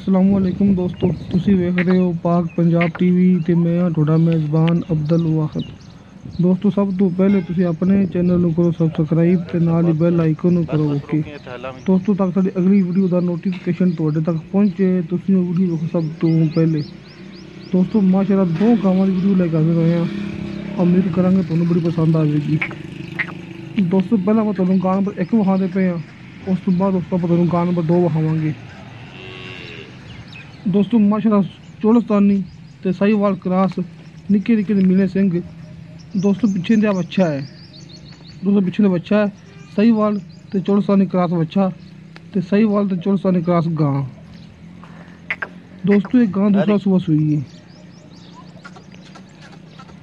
असलामुअलैकुम दोस्तों, तुसी वेख रहे हो पाक पंजाब टीवी ते मैं हाँ थोड़ा मेज़बान अब्दुल वाहिद। दोस्तों सब तो पहले तुसी अपने चैनल नूं करो सबसक्राइब ते नाल ही बेल आइकन नूं करो ओके। दोस्तों तक साडी अगली वीडियो दा नोटिफिकेशन तुहाडे तक पहुंचे तुसी वो वीडियो वेखो सब तो पहले। दोस्तों माशाअल्लाह दो गावां दी वीडियो लेके आए होए हां, उम्मीद करांगे तुहानूं बड़ी पसंद आवेगी। दोस्तों पहला मैं तुहानूं गां नंबर 1 विखांदे पे हां, उस तो बाद दोस्तों मैं तुहानूं गां नंबर 2 विखावांगे। दोस्तों माशाअल्लाह चौलस्तानी ते साहिवाल क्रॉस निक्के निक्के मीने सिंह। दोस्तों पिछे इंदा बच्चा है, दोस्तों पिछे का बच्चा है साहिवाल ते चौलस्तानी क्रॉस बच्चा ते साहिवाल ते चौलस्तानी क्रॉस गां। दोस्तों एक गां दूसरा सुबह सुई है।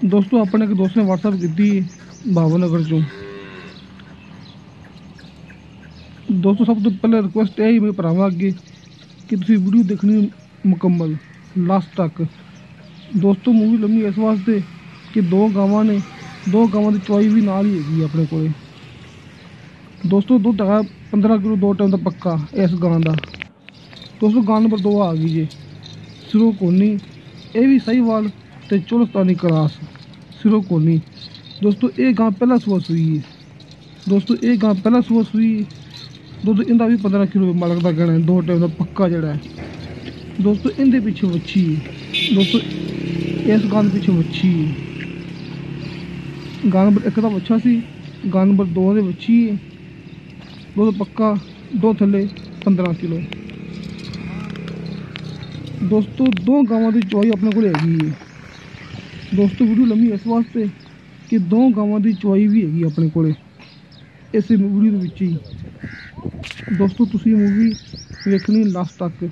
दोस्तों अपने एक दोस्त ने व्हाट्सएप की भावनगर चों। दोस्तों सब तो पहले रिक्वेस्ट है मेरे भरावां अगे कि तुसीं वीडियो देखनी मुकम्मल लास्ट तक। दोस्तों मूवी लम्मी इस वास्ते कि दो गावां ने, दो गावां की चवाई भी नाल ही हैगी अपने कोल। दोस्तों दुध है 15 किलो 2 टाइम का पक्का इस गां का। दोस्तों गां नंबर 2 आ गई जी सिरों कोनी, ये भी साहिवाल ते चौलस्तानी क्रॉस सिरों कोनी। दोस्तों ये गां पहला सुबह सुई है। दोस्तों ये गां पहला सुबह सुई दुध इंदा भी 15 किलो मालक का कहना है, 2 टाइम का पक्का जड़ा है। दोस्तों इंदे पीछे वच्छी है। दोस्तों इस गां के पीछे वच्छी है। गां नंबर 1 का बच्चा सी, गां नंबर 2 के वच्छी है। दुध पक्का, दो थले 15 किलो। दोस्तों दो गावां की चवाई अपने को हैगी है। दोस्तों वीडियो लम्मी इस वास्ते कि दो गावां की चवाई भी हैगी अपने को इस वीडियो के विच ही। दोस्तों तुसी मूवी वेखनी लास्ट तक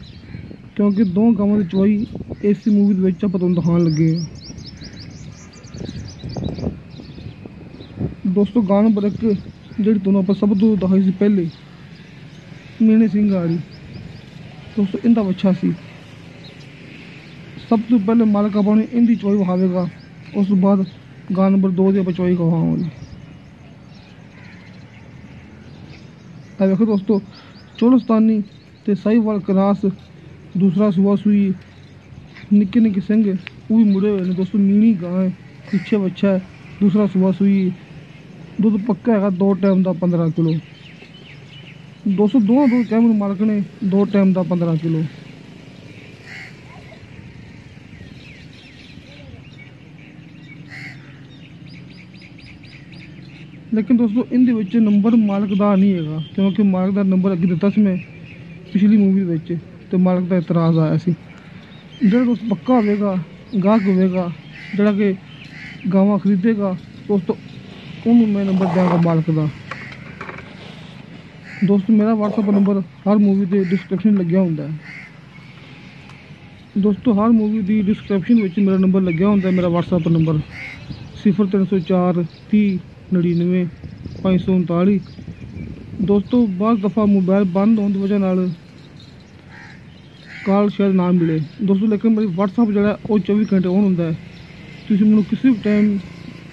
क्योंकि दो गावां की चवाई इस मूवी के विच आपां तुहानूं दिखाण लगे हैं। दोस्तों गां नंबर 1 जिहड़ी तुहानूं आपां सब तो दिखाई सी पहले मीने सिंह वाली। दोस्तों इंदा बच्चा सी। सब तो पहले मालक आपां नूं इंदी चवाई विखावेगा, उस तो बाद गां नंबर 2 की आपां चवाई विखावांगे। देखो दोस्तों चौलस्तानी ते साहिवाल क्रॉस दूसरा सुबह सुई निक्के निक्के सिंह वो भी मुड़े हुए हैं। दोस्तों मीनी गां है, पीछे बच्चा है, दूसरा सुबह सुई दुध पक्का है 2 टाइम का 15 किलो। दोस्तों दो टाइम मालक ने 2 टाइम का 15 किलो। लेकिन दोस्तों इनके विच नंबर मालक का नहीं है क्योंकि मालक का नंबर अगे दिता सी मैं पिछली मूवी विच ते मालक का इतराज़ आया सी। जो दोस्त पक्का होगा गाहक होगा जोड़ा कि गावां खरीदेगा दोस्तों उन्होंने मैं नंबर देंगा मालक का। दोस्तों मेरा व्हाट्सएप नंबर हर मूवी के डिस्क्रिप्शन लग्या होंदा है। दोस्तों हर मूवी की डिस्क्रिप्शन में मेरा नंबर लग्या होंदा है। मेरा व्हाट्सएप नंबर 0304 30 99 539। दोस्तों बहुत दफ़ा मोबाइल बंद होने की वजह नाल कॉल शायद ना मिले दोस्तों, लेकिन मेरी व्हाट्सएप जो है वो 24 घंटे ऑन होंदा है। तुसीं मैनूं किसी भी टाइम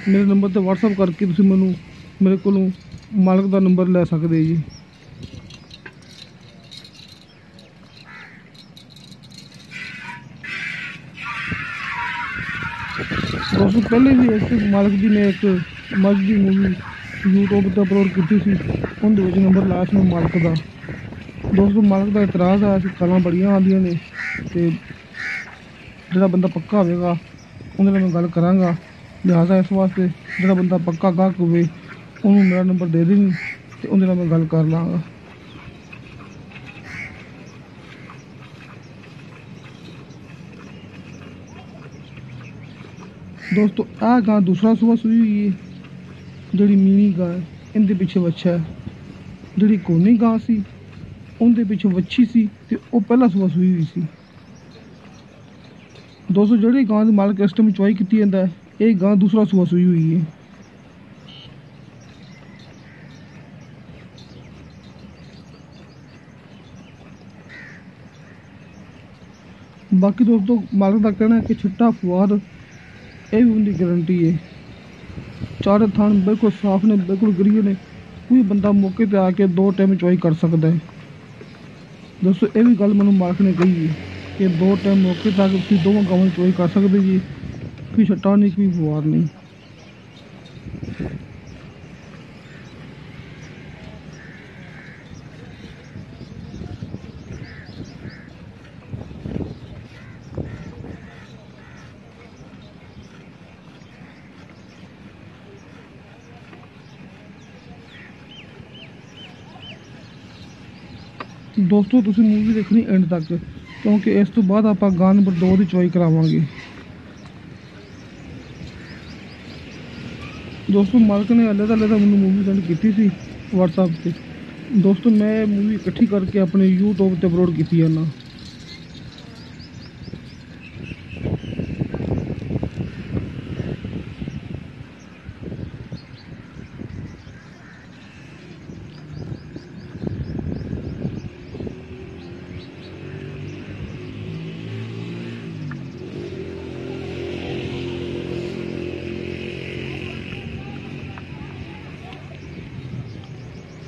मेरे नंबर पर व्हाट्सएप करके तुसीं मैनूं मेरे को मालक का नंबर ले सकते जी। दोस्तों पहले भी इस मालक की मैं एक मज की मूवी यूट्यूब पर अपलोड की थी, उनके नंबर लाया मैं मालक का। दोस्तों मालक का इतराज़ आया कि गालां बड़ियां आंदियां ने ते जिहड़ा बंदा पक्का होगा उहदे नाल मैं गल करांगा। लिहाजा इस वास्ते जिहड़ा बंदा पक्का गाहक होवे उहनूं मेरा नंबर दे देनी ते उहदे नाल मैं गल कर लांगा। दोस्तों आ गां दूसरा सुबह सुई हुई है जिहड़ी मीनी गां है, इनके पीछे बच्चा है। जिहड़ी कोनी गां सी उनके पीछे वच्छी सी ते वो पहला सुबह सुई हुई सी। दोस्तों जिहड़ी गां के मालक इस टाइम चवाई की जाता है ये गां दूसरा सुबह सुई हुई है। बाकी दोस्तों मालक का कहना है कि छिट्टा फुआर ये भी उनकी गारंटी है। चारे थान बिल्कुल साफ ने, बिल्कुल गिरिए ने, कोई बंदा मौके पर आके 2 टाइम चवाई कर सकता है। दोस्तों ये भी गल मैं मालक ने कही है कि 2 टाइम मौके तक तुम दोवां गावां चोई कर सकते जी, कोई छट्टा नहीं कोई फवार नहीं। दोस्तों तुम मूवी देखनी एंड तक, क्योंकि इस तो बाद आप गां नंबर 2 की चॉइस करावांगे। दोस्तों मालक ने अलग-अलग मैंने मूवी सेंड की थी व्हाट्सएप पे। दोस्तों मैं मूवी इकट्ठी करके अपने यूट्यूब पर अपलोड की है ना।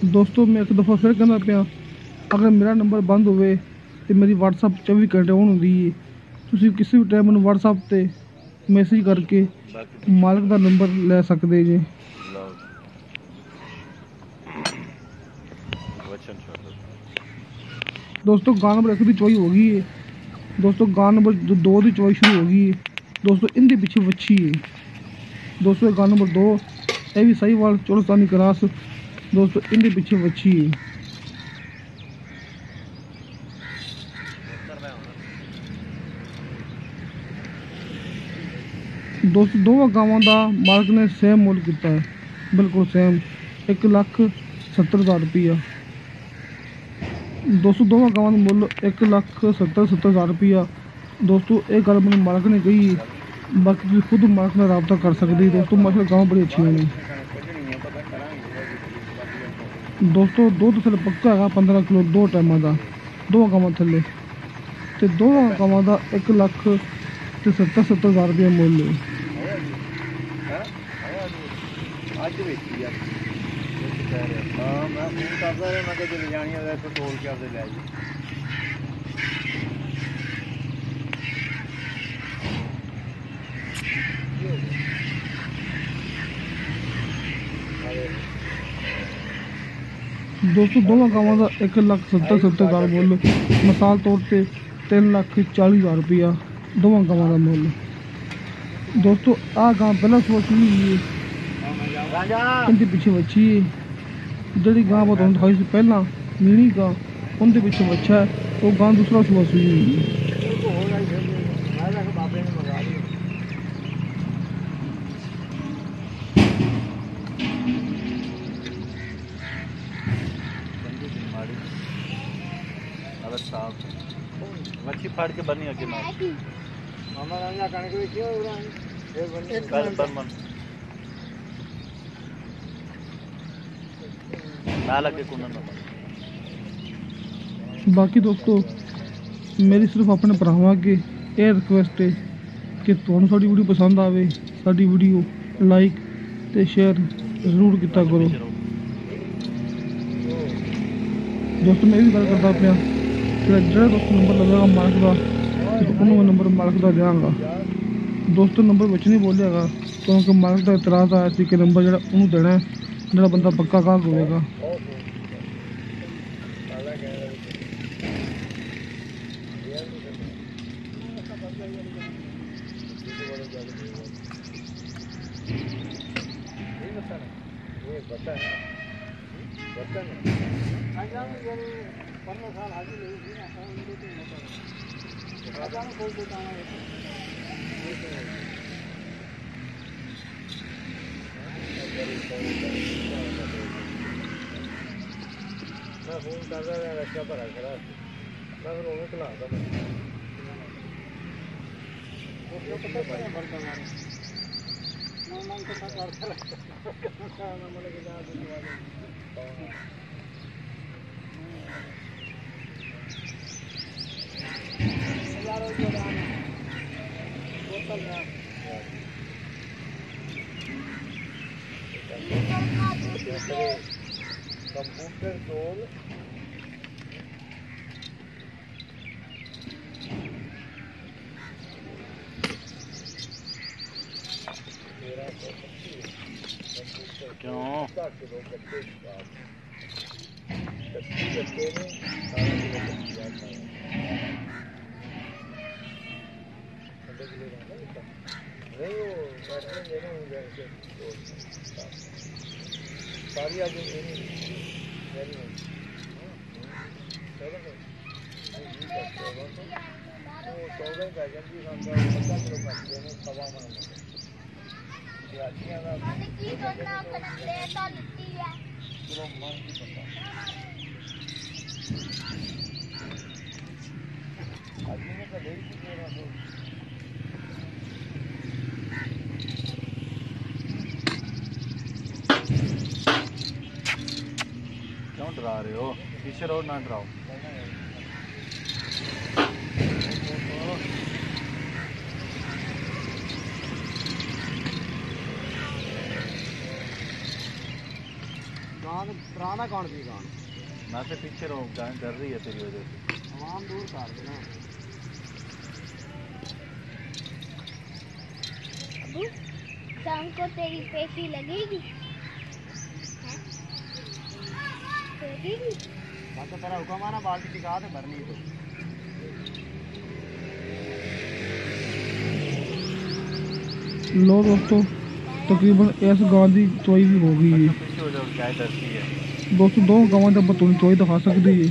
दोस्तों मैं एक दफ़ा फिर कहना पाया, अगर मेरा नंबर बंद होवे तो मेरी व्हाट्सएप 24 घंटे ऑन होंदी है। तुसीं किसी भी टाइम मैनूं व्हाट्सएप ते मैसेज करके मालक का नंबर ले सकते जे। दोस्तों गां नंबर 1 की चॉइस हो गई है। दोस्तों गां नंबर 2 की चॉइस शुरू हो गई है। दोस्तों इनके पीछे वच्छी है। दोस्तों गां नंबर 2 ये भी साहिवाल चौलस्तानी क्रॉस। दोस्तों इनके पीछे वच्छी है। दोस्तों दोवां गावां दा मालक ने सेम मुल किया है, बिल्कुल सेम 1,70,000 रुपया। दोस्तों दोवां गावां दा मुल 1,70,000 रुपया। दोस्तों एक गल मैंने मालक ने कही, बाकी तुम खुद मालक ने रबता कर सकते। दोस्तों माशाल्लाह गांव बड़ी अच्छी है। दोस्तों दूध थले पक्का है 15 किलो 2 टाइम का, 2 गावां थले ते 2 गावां का 1,70,000 रुपया मुल है। दोस्तों दोवां गावां का 1,70,000 मुल, मिसाल तौर पर 3,40,000 रुपया दोवां गावां का मुल। दोस्तों आ गां पहला सुबह सुई हुई है, इनके पीछे वच्छी है। जी गां मैं तुहानूं दिखाई सी पहला नीली गां, उनके पीछे वच्छा है, वो गां दूसरा सुबह सुई हुई है। मच्छी फाड़ के बनी अगे ना बाकी दोस्तों मेरी सिर्फ अपने भरावां अगे यह रिक्वेस्ट है कि तुहानूं साडी वीडियो पसंद आवे, साडी वीडियो लाइक ते शेयर जरूर किया करो। दोस्तों मैं भी गल करता पाया जो दोस्तों नंबर लगेगा मालक का तो उन्होंने नंबर मालक का देंगा। दोस्तों नंबर बच नहीं बोलेगा, क्योंकि मालक का इतराज़ आया कि नंबर जो उन्होंने देना है जो बंदा पक्का गाहक होगा। क्यों क्यों डरा रहे हो? पीछे रहो, ना डराओ। डराना कौन सी गान? ना से पीछे रहो, गाय डर रही है तेरी वजह से। आवाम दूर कर देना। अबू, शाम को तेरी पेशी लगेगी? लगेगी? बस तेरा हुक्म आना, बाल्टी टिका दे, भरनी तो। लो दोस्तों, तकरीबन इस गांव की चोई भी हो गई है। पीछे हो जाओ, गाय डरती है। दोस्तों दो गांवों का बतौर चोई दिखा सकती है,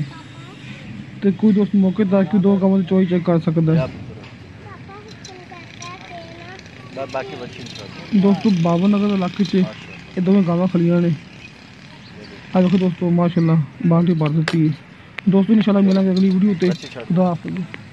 तो कोई दोस्त मौके तक दो गांवों की चोई चेक कर सकता है। बाकी बच्चे दोस्तों बाबा नगर इलाके च ये दोनों गावां खड़ियां ने। आ देखो दोस्तों, माशाल्लाह बाल्टी भर देती है। दोस्तों इंशाल्लाह मिलेंगे अगली वीडियो ते। खुदा हाफिज़।